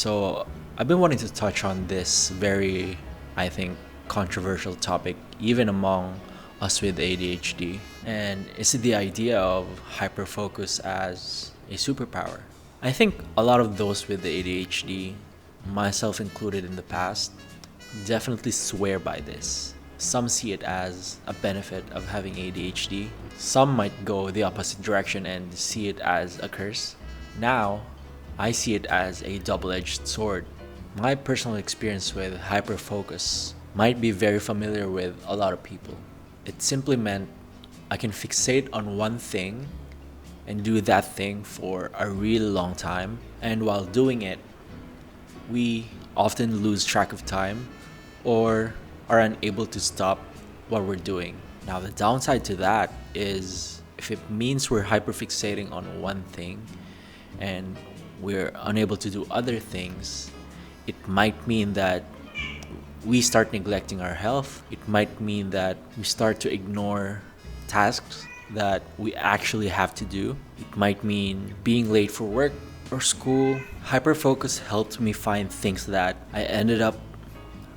So, I've been wanting to touch on this very, I think, controversial topic, even among us with ADHD. And it's the idea of hyperfocus as a superpower. I think a lot of those with the ADHD, myself included in the past, definitely swear by this. Some see it as a benefit of having ADHD. Some might go the opposite direction and see it as a curse. Now, I see it as a double-edged sword. My personal experience with hyperfocus might be very familiar with a lot of people. It simply meant I can fixate on one thing and do that thing for a really long time. And while doing it, we often lose track of time or are unable to stop what we're doing. Now, the downside to that is if it means we're hyperfixating on one thing and we're unable to do other things, it might mean that we start neglecting our health. It might mean that we start to ignore tasks that we actually have to do. It might mean being late for work or school. Hyperfocus helped me find things that I ended up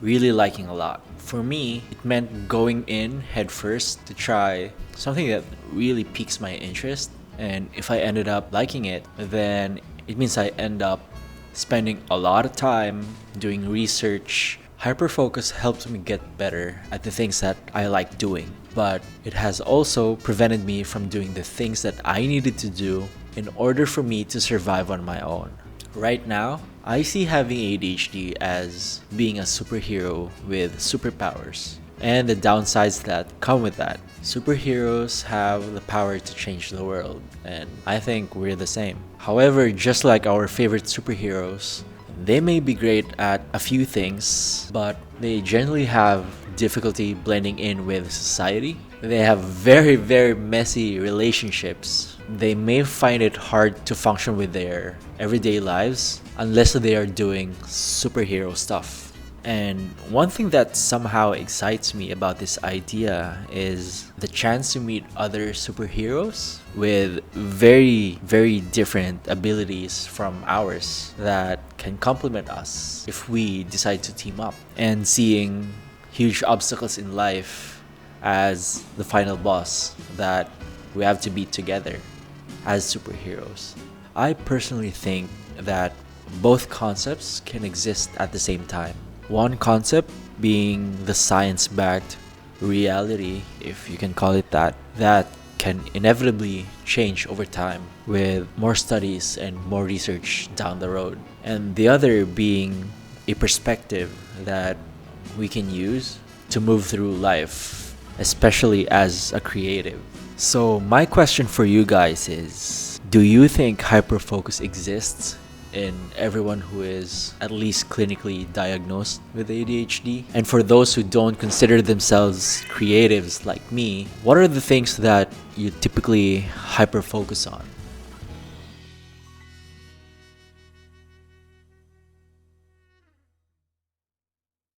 really liking a lot. For me, it meant going in headfirst to try something that really piques my interest. And if I ended up liking it, then it means I end up spending a lot of time doing research. Hyperfocus helped me get better at the things that I like doing, but it has also prevented me from doing the things that I needed to do in order for me to survive on my own. Right now, I see having ADHD as being a superhero with superpowers and the downsides that come with that. Superheroes have the power to change the world, and I think we're the same. However, just like our favorite superheroes, they may be great at a few things, but they generally have difficulty blending in with society. They have very, very messy relationships. They may find it hard to function with their everyday lives unless they are doing superhero stuff. And one thing that somehow excites me about this idea is the chance to meet other superheroes with very, very different abilities from ours that can complement us if we decide to team up. And seeing huge obstacles in life as the final boss that we have to beat together as superheroes. I personally think that both concepts can exist at the same time. One concept being the science-backed reality, if you can call it that can inevitably change over time with more studies and more research down the road. And the other being a perspective that we can use to move through life, especially as a creative. So my question for you guys is, do you think hyperfocus exists in everyone who is at least clinically diagnosed with ADHD? And for those who don't consider themselves creatives like me, what are the things that you typically hyperfocus on?